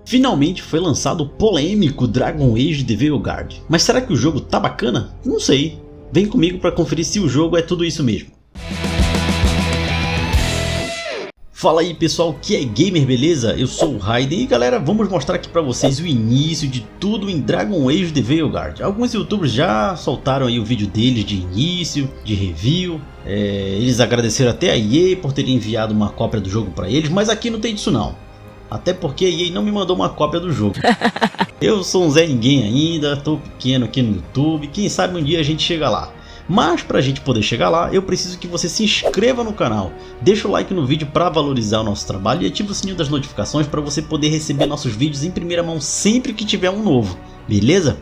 Finalmente foi lançado o polêmico Dragon Age The Veilguard. Mas será que o jogo tá bacana? Não sei. Vem comigo para conferir se o jogo é tudo isso mesmo. Fala aí pessoal, que é gamer, beleza? Eu sou o Raiden e galera, vamos mostrar aqui pra vocês o início de tudo em Dragon Age The Veilguard. Alguns youtubers já soltaram aí o vídeo deles de início, de review. Eles agradeceram até a EA por terem enviado uma cópia do jogo pra eles, mas aqui não tem disso não. Até porque a EA não me mandou uma cópia do jogo. Eu sou um Zé Ninguém ainda, tô pequeno aqui no YouTube, quem sabe um dia a gente chega lá. Mas para a gente poder chegar lá, eu preciso que você se inscreva no canal, deixa o like no vídeo para valorizar o nosso trabalho e ativa o sininho das notificações para você poder receber nossos vídeos em primeira mão sempre que tiver um novo, beleza?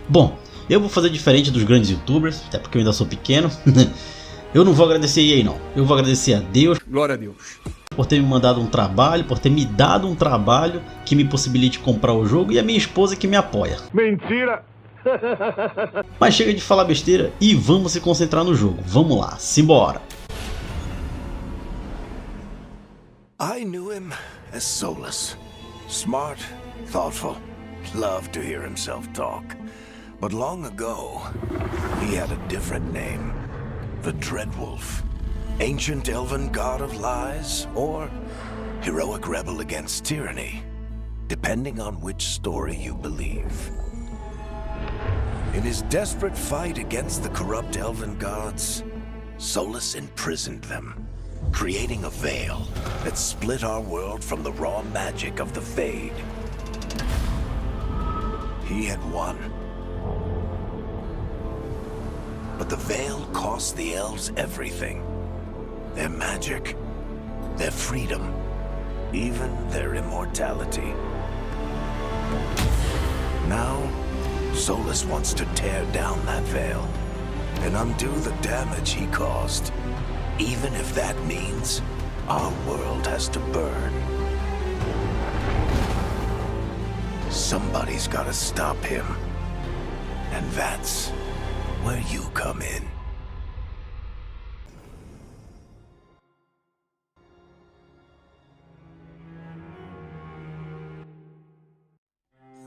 Bom, eu vou fazer diferente dos grandes youtubers, até porque eu ainda sou pequeno. Eu não vou agradecer a EA não, eu vou agradecer a Deus. Glória a Deus. Por ter me mandado um trabalho, por ter me dado um trabalho que me possibilite comprar o jogo, e a minha esposa que me apoia. Mentira! Mas chega de falar besteira e vamos se concentrar no jogo. Vamos lá, simbora! I knew him as soulless, smart, thoughtful, loved to hear himself talk. But long ago, he had a different name, the Dreadwolf. Ancient elven god of lies, or heroic rebel against tyranny, depending on which story you believe. In his desperate fight against the corrupt elven gods, Solus imprisoned them, creating a veil that split our world from the raw magic of the Fade. He had won. But the veil cost the elves everything. Their magic, their freedom, even their immortality. Now, Solus wants to tear down that veil and undo the damage he caused, even if that means our world has to burn. Somebody's gotta stop him, and that's where you come in.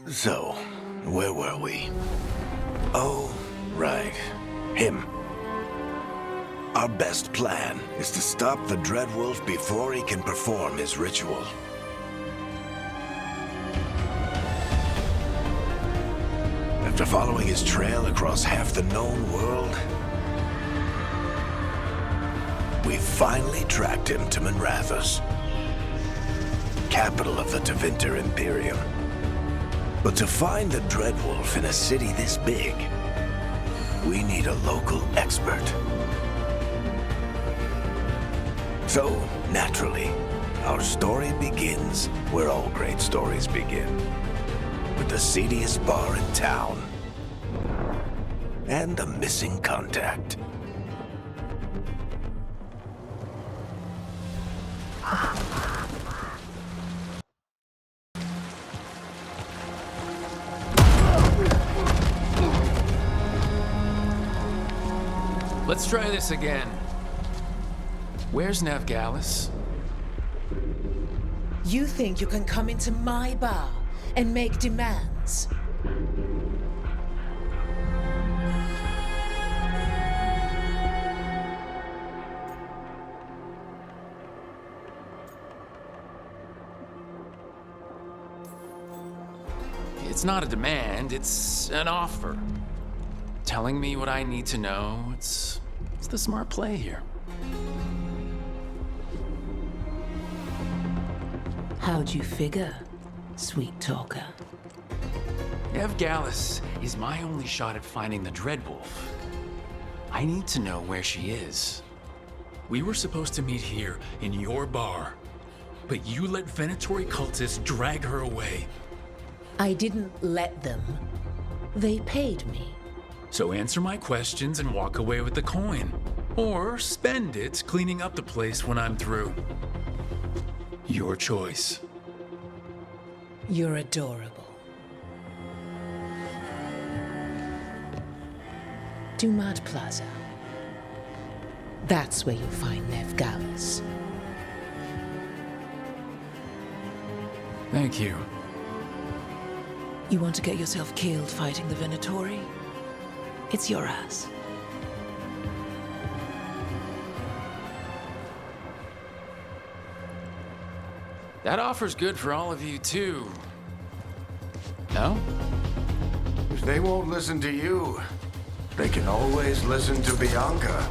So, where were we? Oh, right. Him. Our best plan is to stop the Dreadwolf before he can perform his ritual. After following his trail across half the known world, we finally tracked him to Minrathous, capital of the Tevinter Imperium. But to find the Dreadwolf in a city this big, we need a local expert. So, naturally, our story begins where all great stories begin, with the seediest bar in town and a missing contact. Let's try this again. Where's Navgalis? You think you can come into my bar and make demands? It's not a demand, it's an offer. Telling me what I need to know, it's the smart play here. How'd you figure, sweet talker? Navgalis is my only shot at finding the Dreadwolf. I need to know where she is. We were supposed to meet here, in your bar. But you let Venatori cultists drag her away. I didn't let them. They paid me. So answer my questions and walk away with the coin. Or spend it cleaning up the place when I'm through. Your choice. You're adorable. Dumad Plaza. That's where you'll find Navgalis. Thank you. You want to get yourself killed fighting the Venatori? It's your ass. That offer's good for all of you, too. No? If they won't listen to you, they can always listen to Bianca.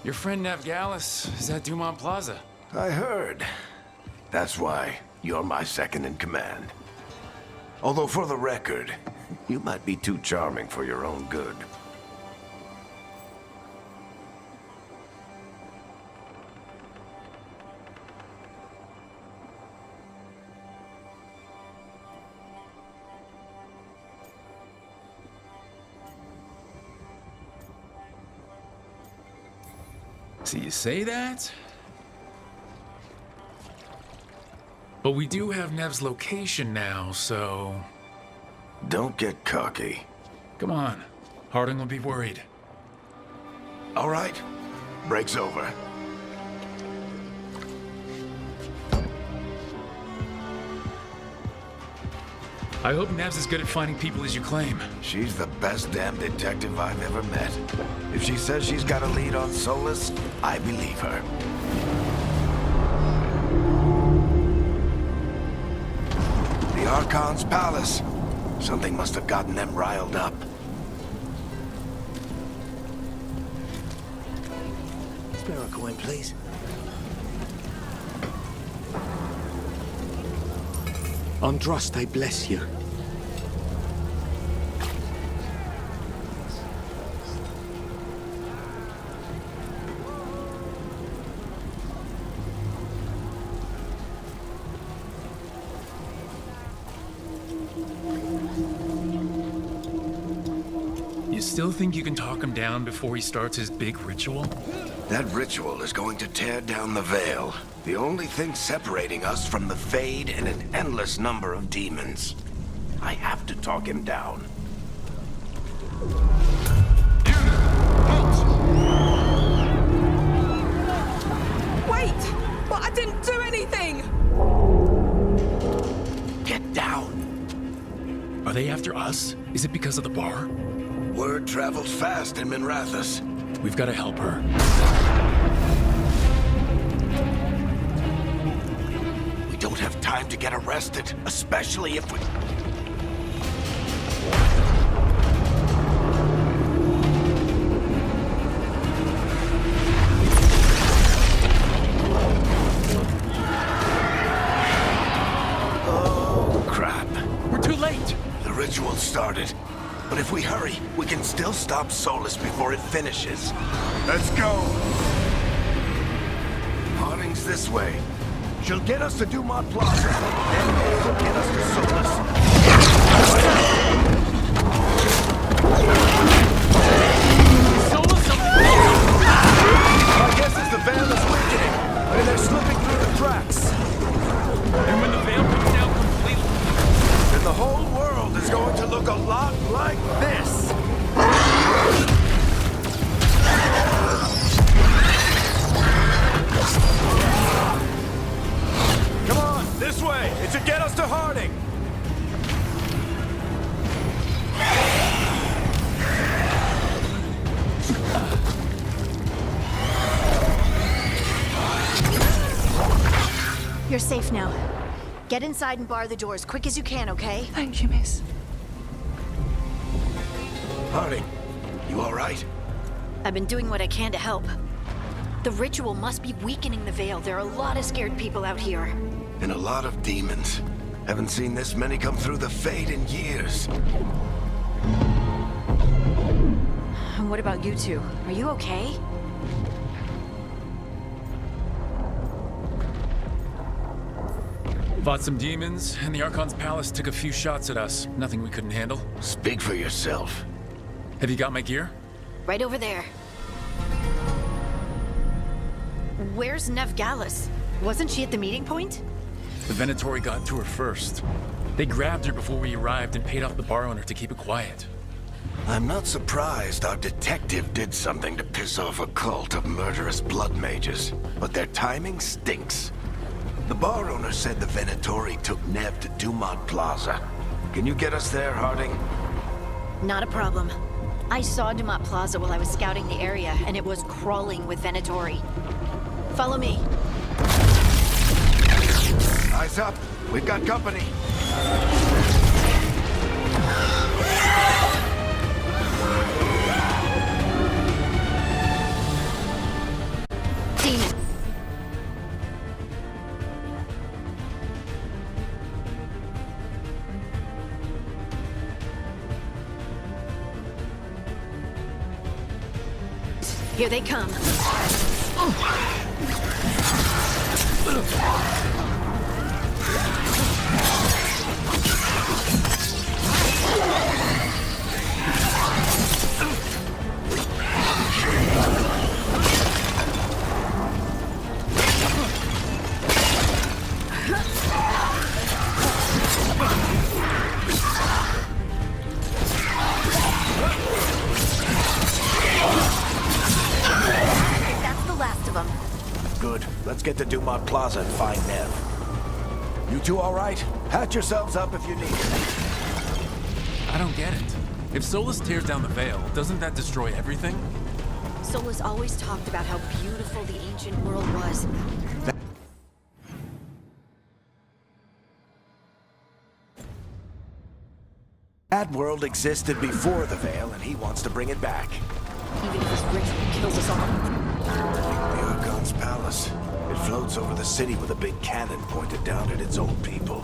Your friend Nev Gallus is at Dumont Plaza. I heard. That's why you're my second in command. Although for the record, you might be too charming for your own good. So you say that? But we do have Nev's location now, so... Don't get cocky. Come on. Harding will be worried. All right. Break's over. I hope Nev's as good at finding people as you claim. She's the best damn detective I've ever met. If she says she's got a lead on Solus, I believe her. The Archon's palace. Something must have gotten them riled up. Spare a coin, please. Andraste bless you. You still think you can talk him down before he starts his big ritual? That ritual is going to tear down the veil. The only thing separating us from the Fade and an endless number of demons. I have to talk him down. Wait! But I didn't do anything! Get down. Are they after us? Is it because of the bar? Word travels fast in Minrathous. We've got to help her. We don't have time to get arrested, especially if we... Oh, crap. We're too late! The ritual started. But if we hurry, we can still stop Solus before it finishes. Let's go! Harding's this way. She'll get us to Dumont Plaza, then she'll get us to Solus. My guess is the veil is weakening, and they're slipping through the cracks. And when the veil comes down completely... Then the whole world is going to look a lot like this. Come on, this way. It should get us to Harding. You're safe now. Get inside and bar the door as quick as you can, okay? Thank you, miss. Harding, you all right? I've been doing what I can to help. The ritual must be weakening the veil. There are a lot of scared people out here. And a lot of demons. Haven't seen this many come through the Fade in years. And what about you two? Are you okay? Fought some demons, and the Archon's palace took a few shots at us. Nothing we couldn't handle. Speak for yourself. Have you got my gear? Right over there. Where's Nev Gallus? Wasn't she at the meeting point? The Venatori got to her first. They grabbed her before we arrived and paid off the bar owner to keep it quiet. I'm not surprised our detective did something to piss off a cult of murderous blood mages, but their timing stinks. The bar owner said the Venatori took Nev to Dumont Plaza. Can you get us there, Harding? Not a problem. I saw Dumont Plaza while I was scouting the area, and it was crawling with Venatori. Follow me. Eyes up. We've got company. Demon. Here they come. That's the last of them. Good. Let's get to Dumont Plaza and find Nev. You two all right? Patch yourselves up if you need it. I don't get it. If Solus tears down the veil, doesn't that destroy everything? Solus always talked about how beautiful the ancient world was. That world existed before the veil, and he wants to bring it back. Even if this ritual kills us all. The Archon's palace. It floats over the city with a big cannon pointed down at its own people.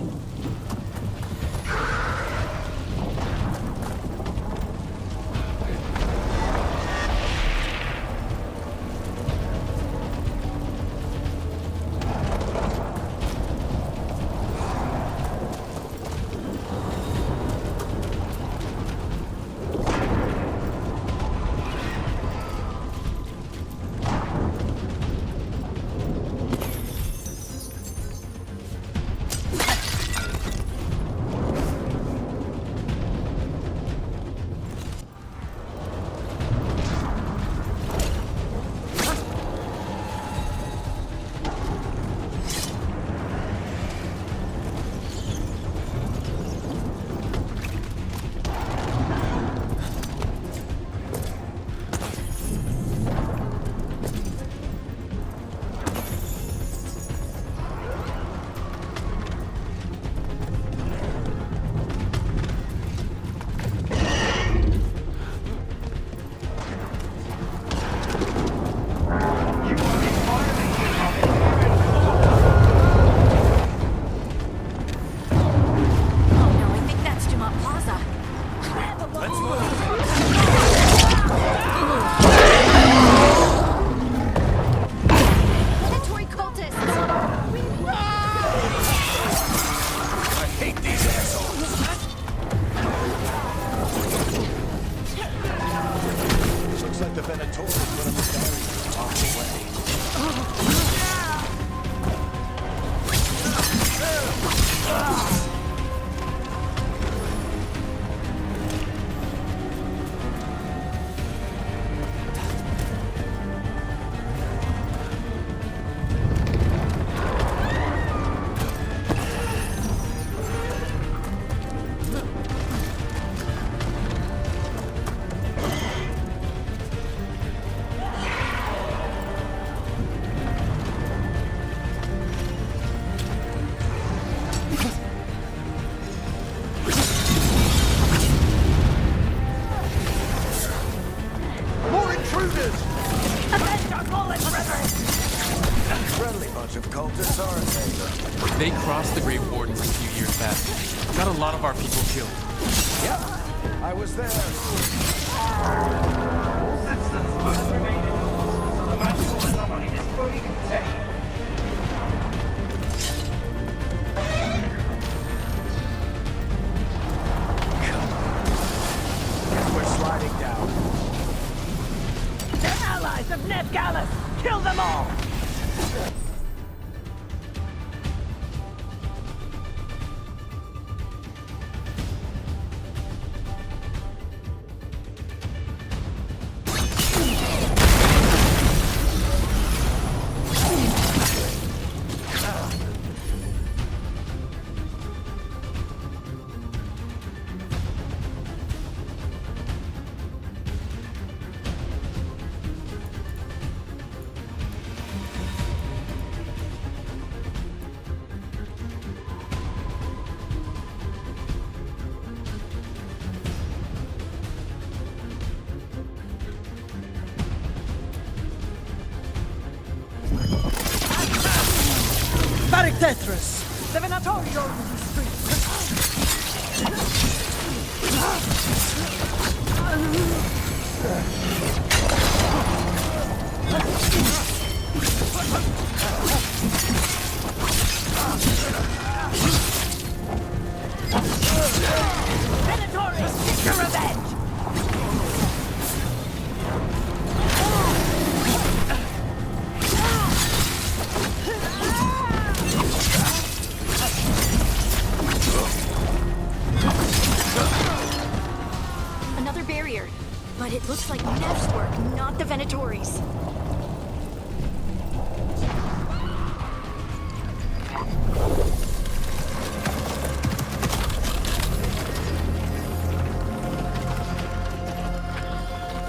They crossed the Great Wardens a few years back. Got a lot of our people killed. Yep, I was there. We're sliding down. They're allies of Ned Gallus! Kill them all! Tetris. The Venatori owns these Venatori, get your revenge! Another barrier. But it looks like Neff's work, not the Venatori's.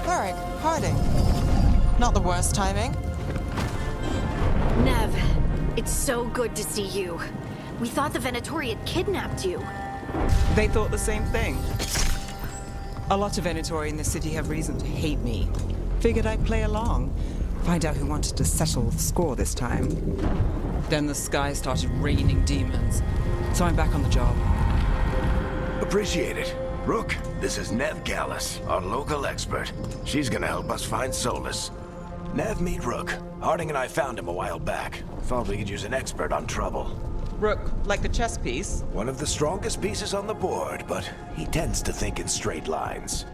Varric, Harding. Not the worst timing. Nev, it's so good to see you. We thought the Venatori had kidnapped you. They thought the same thing. A lot of Venatori in the city have reason to hate me. Figured I'd play along. Find out who wanted to settle the score this time. Then the sky started raining demons. So I'm back on the job. Appreciate it. Rook, this is Nev Gallus, our local expert. She's gonna help us find Solus. Nev, meet Rook. Harding and I found him a while back. Thought we could use an expert on trouble. Rook, like the chess piece? One of the strongest pieces on the board, but he tends to think in straight lines.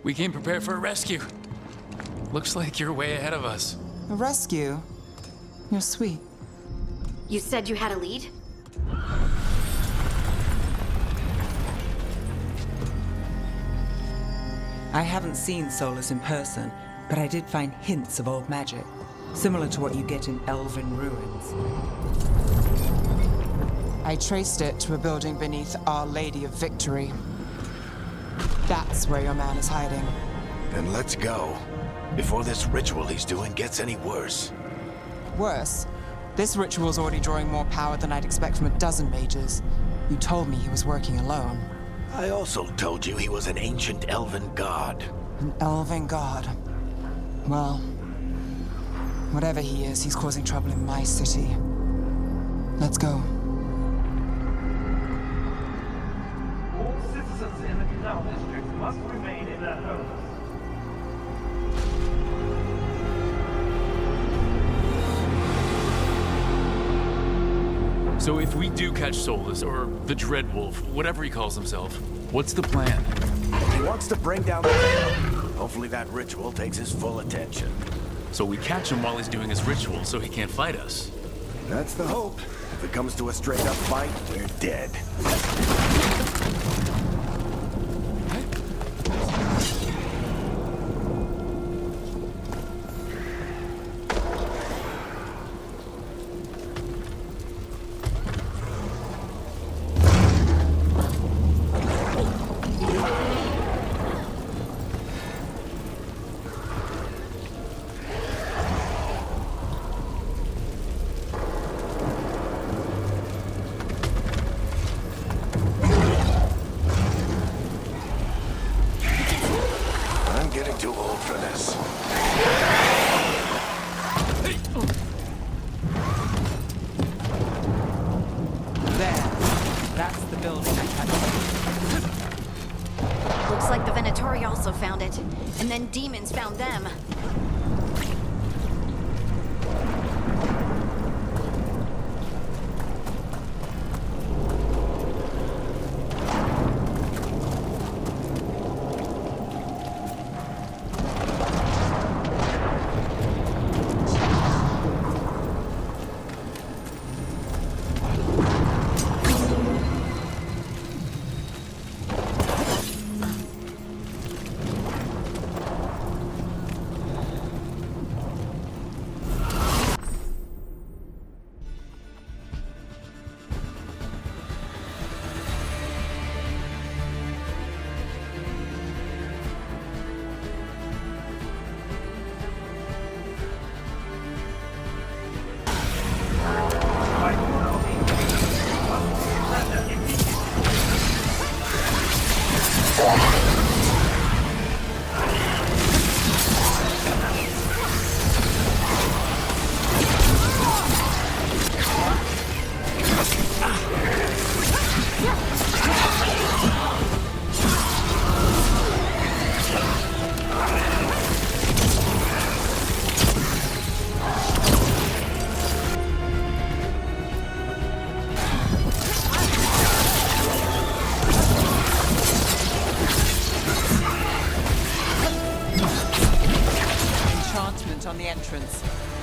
We came prepared for a rescue. Looks like you're way ahead of us. A rescue? You're sweet. You said you had a lead? I haven't seen Solus in person, but I did find hints of old magic, similar to what you get in elven ruins. I traced it to a building beneath Our Lady of Victory. That's where your man is hiding. Then let's go. Before this ritual he's doing gets any worse. Worse, this ritual's already drawing more power than I'd expect from a dozen mages. You told me he was working alone. I also told you he was an ancient elven god. An elven god. Well, whatever he is, he's causing trouble in my city. Let's go. All citizens in the Canal district must remain in their homes. So if we do catch Solus, or the Dreadwolf, whatever he calls himself, what's the plan? He wants to bring down the veil. Hopefully that ritual takes his full attention. So we catch him while he's doing his ritual so he can't fight us. That's the hope. If it comes to a straight-up fight, we're dead. Too old for this. There. That's the building I had. Looks like the Venatori also found it. And then demons found them.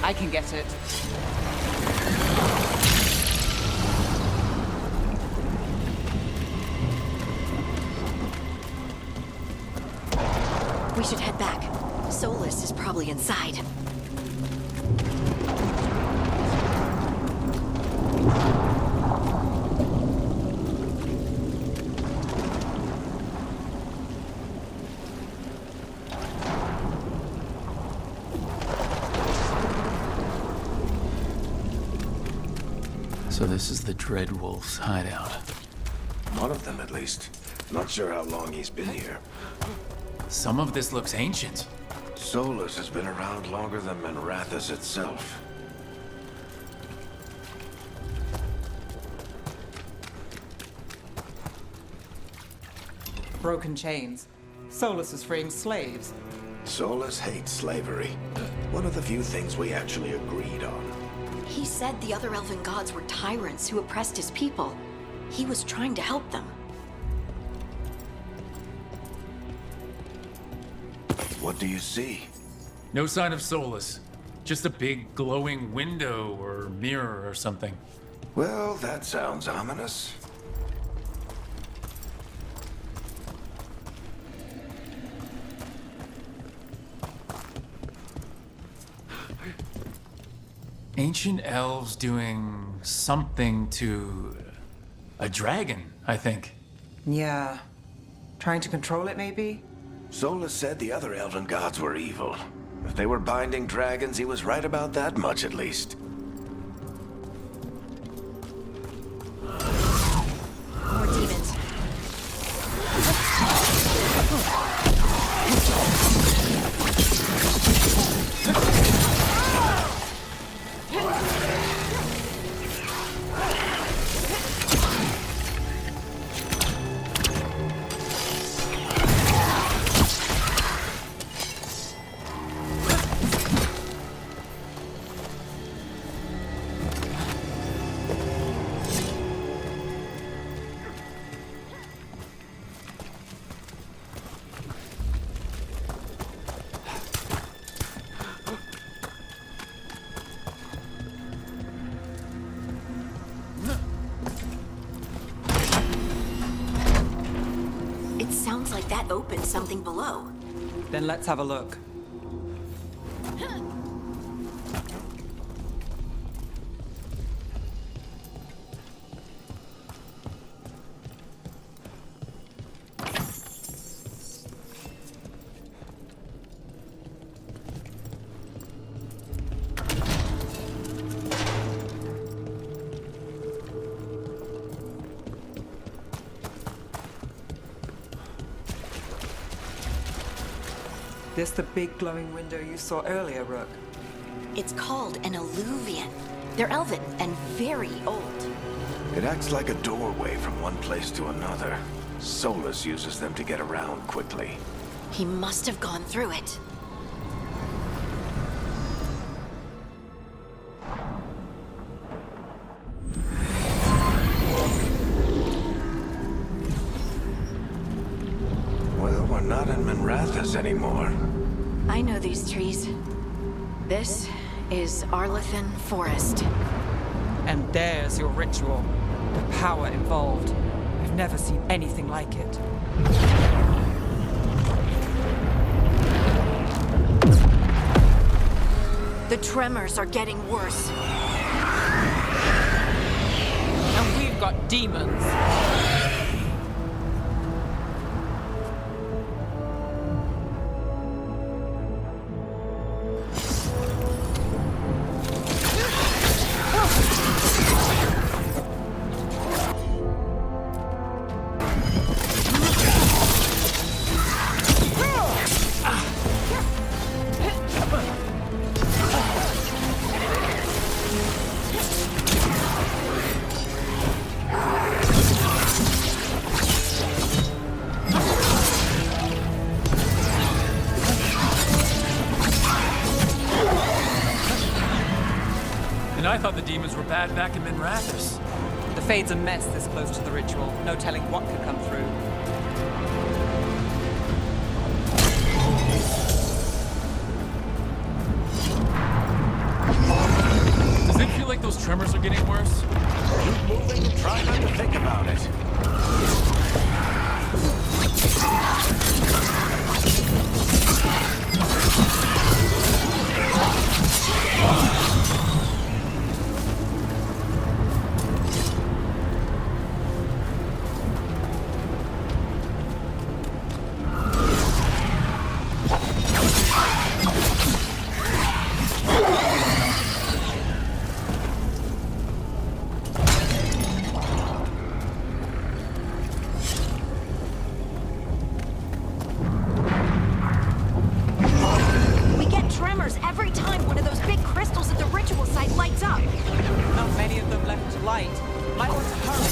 I can get it. We should head back. Solus is probably inside. So this is the Dreadwolf's hideout. One of them, at least. Not sure how long he's been here. Some of this looks ancient. Solus has been around longer than Manrathus itself. Broken chains. Solus is freeing slaves. Solus hates slavery. One of the few things we actually agreed on. He said the other elven gods were tyrants who oppressed his people. He was trying to help them. What do you see? No sign of Solus. Just a big glowing window or mirror or something. Well, that sounds ominous. Ancient elves doing something to a dragon, I think. Yeah. Trying to control it, maybe? Solus said the other elven gods were evil. If they were binding dragons, he was right about that much, at least. More demons. Sounds like that opened something below. Then let's have a look. This the big glowing window you saw earlier, Rook? It's called an alluvian. They're elven and very old. It acts like a doorway from one place to another. Solus uses them to get around quickly. He must have gone through it. Well, we're not in Manrathus anymore. I know these trees. This is Arlethan Forest. And there's your ritual. The power involved. I've never seen anything like it. The tremors are getting worse. And we've got demons. And I thought the demons were bad back in Manrathus. The Fade's a mess this close to the ritual. No telling what could come through. Does it feel like those tremors are getting worse? Keep moving and try not to think about it. Every time one of those big crystals at the ritual site lights up. Not many of them left to light. Might want to hurry.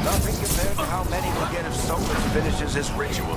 Nothing compared to how many will get if Solus finishes his ritual.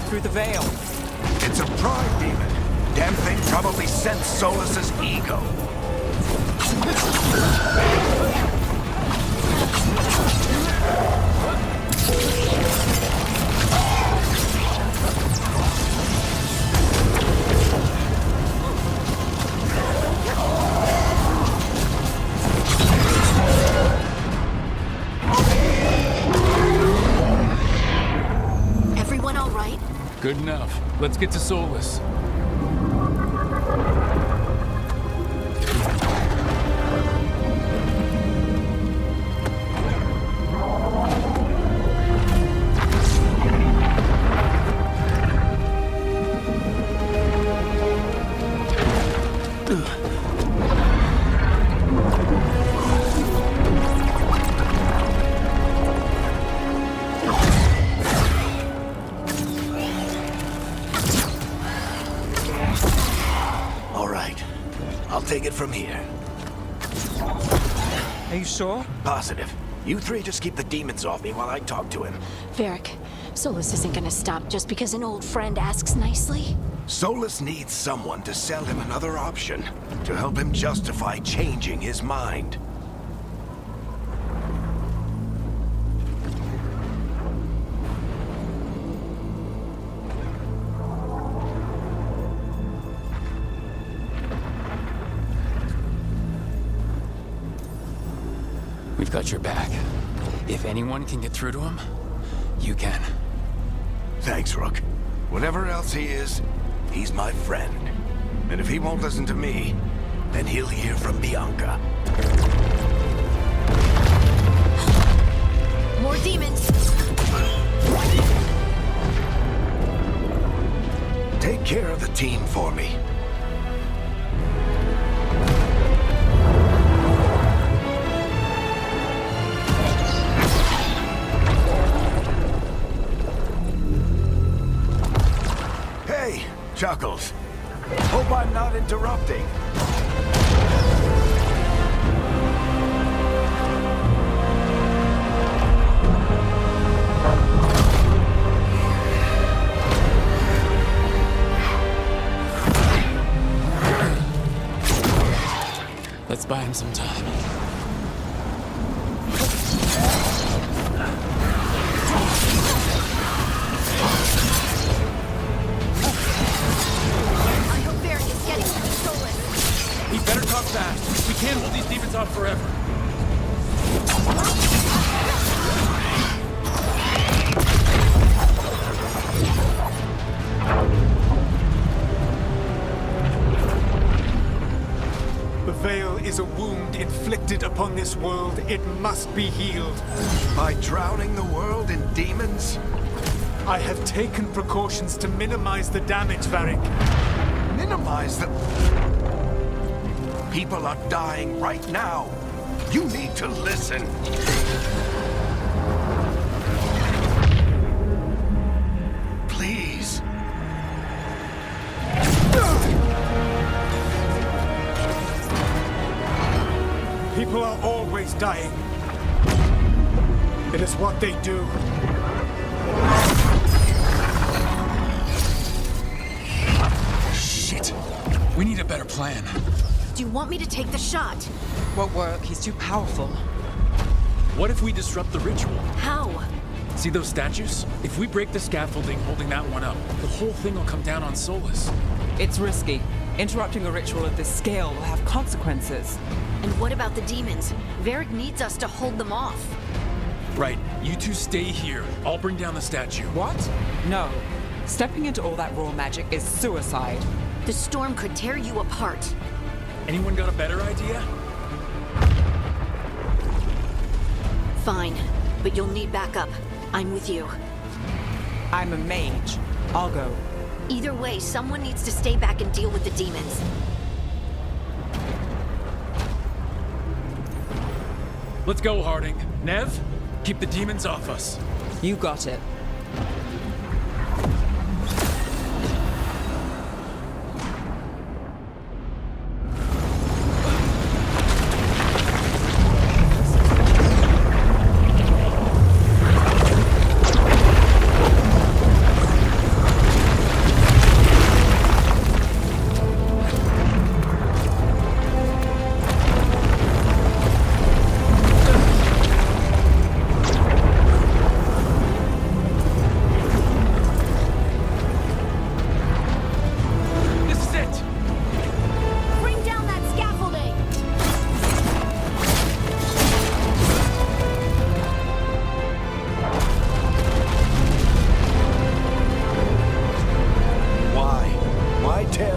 Through the veil. It's a pride demon. Damn thing probably sensed Solus's ego. Everyone all right? Good enough. Let's get to Solus. Take it from here. Are you sure? Positive. You three just keep the demons off me while I talk to him. Varric, Solus isn't gonna stop just because an old friend asks nicely. Solus needs someone to sell him another option, to help him justify changing his mind. We've got your back. If anyone can get through to him, you can. Thanks, Rook. Whatever else he is, he's my friend. And if he won't listen to me, then he'll hear from Bianca. More demons! Take care of the team for me. Hey, Chuckles. Hope I'm not interrupting. Let's buy him some time. I hope Varric is getting to the Solus. He better talk fast. We can't hold these demons off forever. The veil is a wound inflicted upon this world. It must be healed. By drowning the world in demons? I have taken precautions to minimize the damage, Varric. Minimize the... People are dying right now. You need to listen. Please. People are always dying. It is what they do. Shit. We need a better plan. Do you want me to take the shot? Won't work. He's too powerful. What if we disrupt the ritual? How? See those statues? If we break the scaffolding holding that one up, the whole thing will come down on Solus. It's risky. Interrupting a ritual of this scale will have consequences. And what about the demons? Varric needs us to hold them off. Right, you two stay here. I'll bring down the statue. What? No. Stepping into all that raw magic is suicide. The storm could tear you apart. Anyone got a better idea? Fine, but you'll need backup. I'm with you. I'm a mage. I'll go. Either way, someone needs to stay back and deal with the demons. Let's go, Harding. Nev, keep the demons off us. You got it.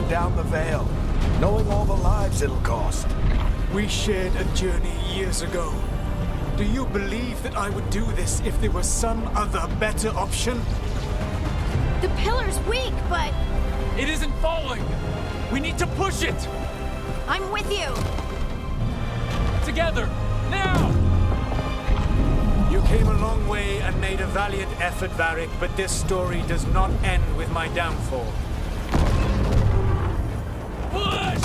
Down the veil, knowing all the lives it'll cost. We shared a journey years ago. Do you believe that I would do this if there was some other better option? The pillar's weak, but... It isn't falling! We need to push it! I'm with you! Together! Now! You came a long way and made a valiant effort, Varric, but this story does not end with my downfall. Push!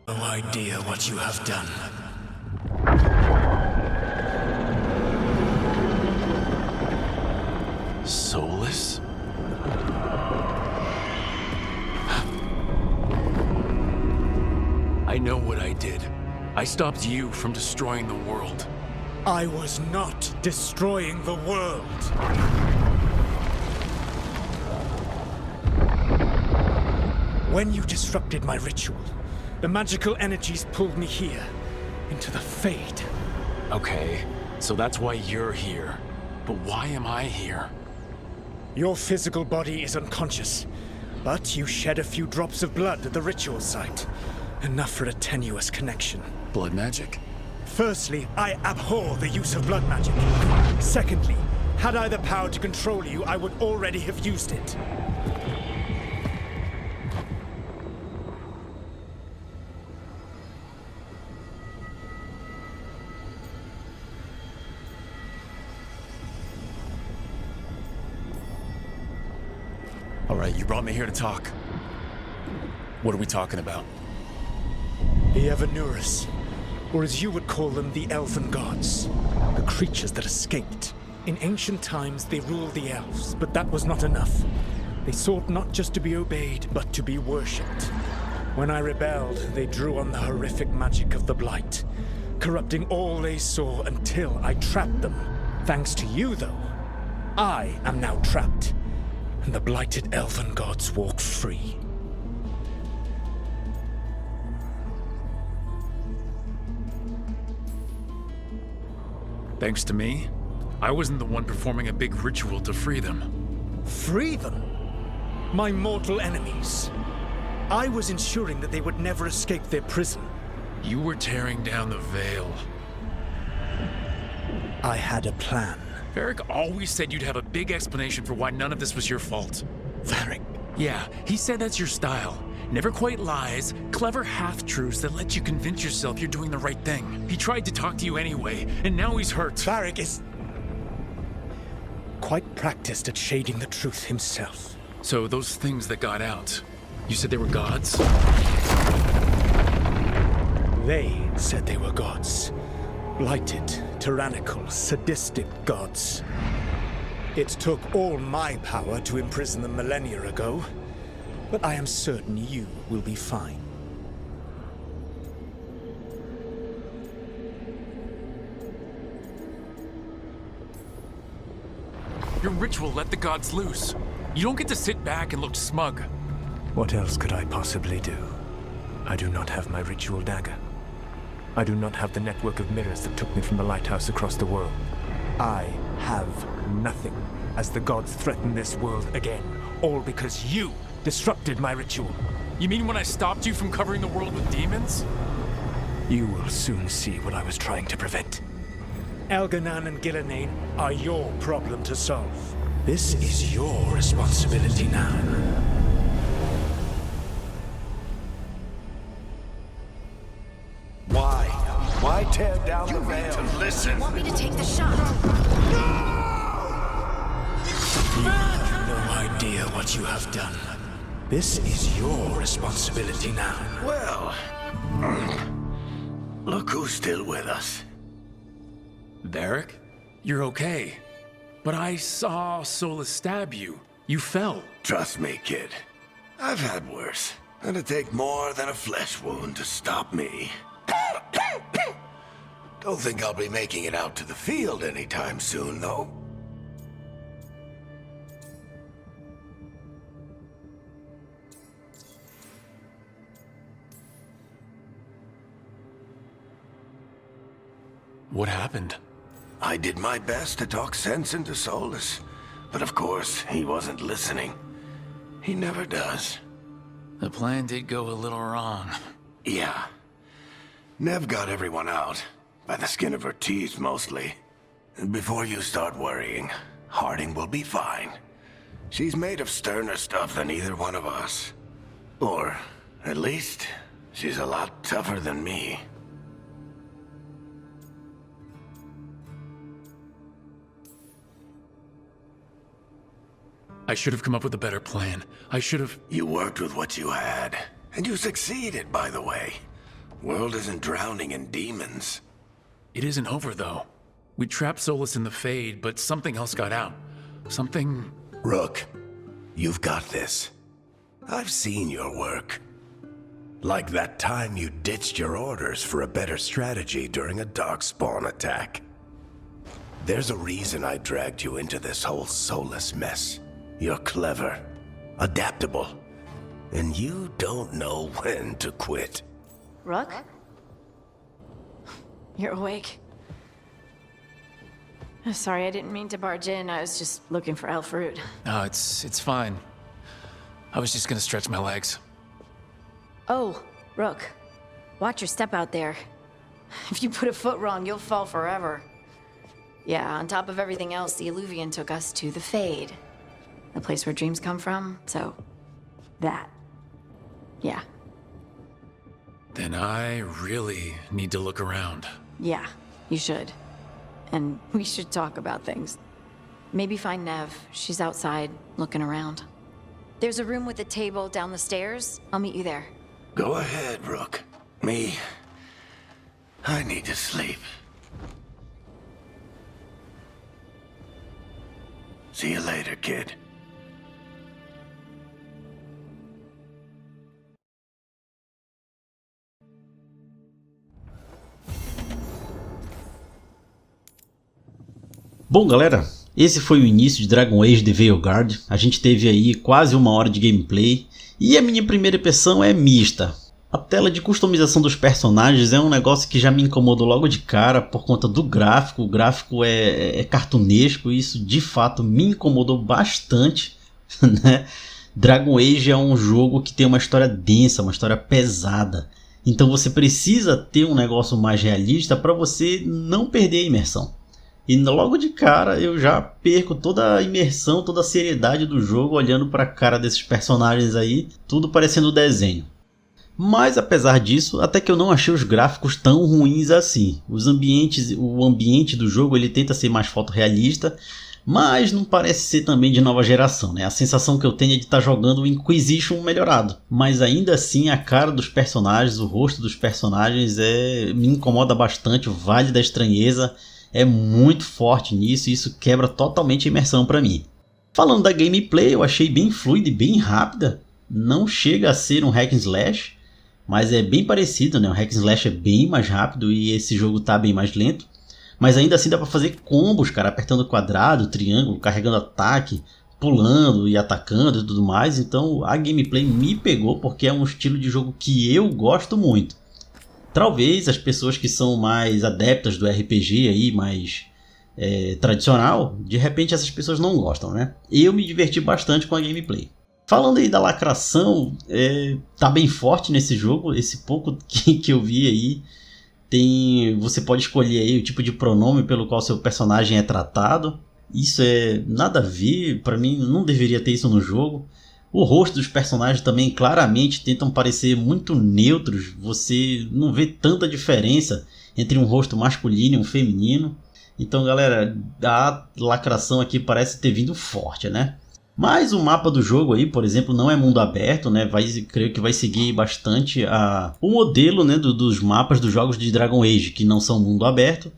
No idea what you have done. Soulless? I know what I did. I stopped you from destroying the world. I was not destroying the world. When you disrupted my ritual, the magical energies pulled me here, into the Fade. Okay, so that's why you're here. But why am I here? Your physical body is unconscious, but you shed a few drops of blood at the ritual site. Enough for a tenuous connection. Blood magic? Firstly, I abhor the use of blood magic. Secondly, had I the power to control you, I would already have used it. All right, you brought me here to talk. What are we talking about? The Evanurus, or as you would call them, the Elven Gods. The creatures that escaped. In ancient times, they ruled the elves, but that was not enough. They sought not just to be obeyed, but to be worshipped. When I rebelled, they drew on the horrific magic of the Blight, corrupting all they saw until I trapped them. Thanks to you, though, I am now trapped, and the blighted Elven Gods walk free. Thanks to me, I wasn't the one performing a big ritual to free them. Free them? My mortal enemies. I was ensuring that they would never escape their prison. You were tearing down the veil. I had a plan. Varric always said you'd have a big explanation for why none of this was your fault. Varric? Yeah, he said that's your style. Never quite lies, clever half-truths that let you convince yourself you're doing the right thing. He tried to talk to you anyway, and now he's hurt. Varric is quite practiced at shading the truth himself. So those things that got out, you said they were gods? They said they were gods. Blighted, tyrannical, sadistic gods. It took all my power to imprison them millennia ago, but I am certain you will be fine. Your ritual let the gods loose. You don't get to sit back and look smug. What else could I possibly do? I do not have my ritual dagger. I do not have the network of mirrors that took me from the lighthouse across the world. I have nothing as the gods threaten this world again, all because you disrupted my ritual. You mean when I stopped you from covering the world with demons? You will soon see what I was trying to prevent. Elganan and Gillenane are your problem to solve. This is your responsibility now. tear down the veil. To listen. Want me to take the shot? You have no idea what you have done. This is your responsibility now. Well, look who's still with us. Derek, you're okay. But I saw Solus stab you. You fell. Trust me, kid. I've had worse. It'd take more than a flesh wound to stop me. Don't think I'll be making it out to the field anytime soon, though. What happened? I did my best to talk sense into Solus, but of course, he wasn't listening. He never does. The plan did go a little wrong. Yeah. Nev got everyone out, by the skin of her teeth mostly. And before you start worrying, Harding will be fine. She's made of sterner stuff than either one of us. Or, at least, she's a lot tougher than me. I should have come up with a better plan. I should have... You worked with what you had. And you succeeded, by the way. World isn't drowning in demons. It isn't over, though. We trapped Solus in the Fade, but something else got out. Something... Rook, you've got this. I've seen your work. Like that time you ditched your orders for a better strategy during a darkspawn attack. There's a reason I dragged you into this whole Solus mess. You're clever, adaptable, and you don't know when to quit. Rook? You're awake. Sorry, I didn't mean to barge in. I was just looking for elf fruit. No, it's fine. I was just gonna stretch my legs. Oh, Rook. Watch your step out there. If you put a foot wrong, you'll fall forever. Yeah, on top of everything else, the Illuvian took us to the Fade. The place where dreams come from, so... that. Yeah. Then I really need to look around. Yeah, you should. And we should talk about things. Maybe find Nev. She's outside, looking around. There's a room with a table down the stairs. I'll meet you there. Go ahead, Rook. Me... I need to sleep. See you later, kid. Bom, galera, esse foi o início de Dragon Age The Veilguard. A gente teve aí quase 1 hora de gameplay e a minha primeira impressão é mista. A tela de customização dos personagens é um negócio que já me incomodou logo de cara por conta do gráfico. O gráfico é cartunesco e isso de fato me incomodou bastante, né? Dragon Age é um jogo que tem uma história densa, uma história pesada. Então você precisa ter um negócio mais realista para você não perder a imersão. E logo de cara eu já perco toda a imersão, toda a seriedade do jogo olhando para a cara desses personagens aí, tudo parecendo desenho. Mas apesar disso, até que eu não achei os gráficos tão ruins assim. Os ambientes, o ambiente do jogo ele tenta ser mais fotorrealista, mas não parece ser também de nova geração, né? A sensação que eu tenho é de estar jogando o Inquisition melhorado. Mas ainda assim a cara dos personagens, o rosto dos personagens me incomoda bastante, o Vale da Estranheza é muito forte nisso e isso quebra totalmente a imersão para mim. Falando da gameplay, eu achei bem fluida e bem rápida. Não chega a ser um hack and slash, mas é bem parecido, né? O hack and slash é bem mais rápido e esse jogo tá bem mais lento. Mas ainda assim dá para fazer combos, cara, apertando quadrado, triângulo, carregando ataque, pulando e atacando e tudo mais. Então a gameplay me pegou porque é um estilo de jogo que eu gosto muito. Talvez as pessoas que são mais adeptas do RPG aí, mais tradicional, de repente essas pessoas não gostam, né? Eu me diverti bastante com a gameplay. Falando aí da lacração, tá bem forte nesse jogo, esse pouco que eu vi aí, você pode escolher aí o tipo de pronome pelo qual seu personagem é tratado. Isso é nada a ver, pra mim não deveria ter isso no jogo. O rosto dos personagens também claramente tentam parecer muito neutros, você não vê tanta diferença entre um rosto masculino e um feminino. Então galera, a lacração aqui parece ter vindo forte, né? Mas o mapa do jogo aí, por exemplo, não é mundo aberto, né? Creio que vai seguir bastante o modelo, né, dos mapas dos jogos de Dragon Age, que não são mundo aberto,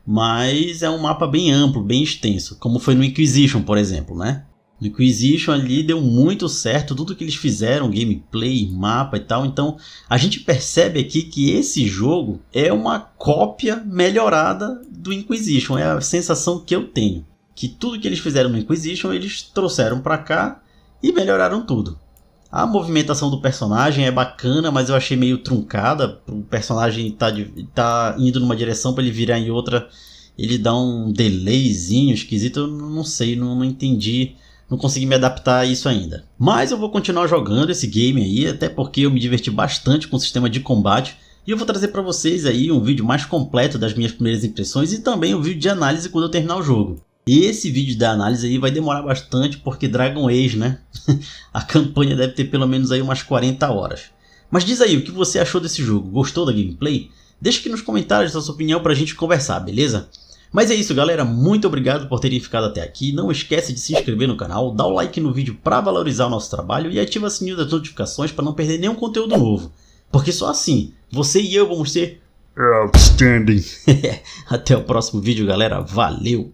mas é um mapa bem amplo, bem extenso, como foi no Inquisition, por exemplo, né? No Inquisition ali deu muito certo tudo que eles fizeram, gameplay, mapa e tal. Então a gente percebe aqui que esse jogo é uma cópia melhorada do Inquisition. É a sensação que eu tenho. Que tudo que eles fizeram no Inquisition eles trouxeram para cá e melhoraram tudo. A movimentação do personagem é bacana, mas eu achei meio truncada. O personagem tá indo numa direção, para ele virar em outra, ele dá um delayzinho esquisito. Eu não sei, não entendi. Não consegui me adaptar a isso ainda. Mas eu vou continuar jogando esse game aí, até porque eu me diverti bastante com o sistema de combate. E eu vou trazer para vocês aí um vídeo mais completo das minhas primeiras impressões e também um vídeo de análise quando eu terminar o jogo. E esse vídeo da análise aí vai demorar bastante porque Dragon Age, né? A campanha deve ter pelo menos aí umas 40 horas. Mas diz aí, o que você achou desse jogo? Gostou da gameplay? Deixa aqui nos comentários a sua opinião pra gente conversar, beleza? Mas é isso galera, muito obrigado por terem ficado até aqui, não esquece de se inscrever no canal, dá o like no vídeo para valorizar o nosso trabalho e ativa o sininho das notificações para não perder nenhum conteúdo novo. Porque só assim, você e eu vamos ser outstanding. Até o próximo vídeo galera, valeu!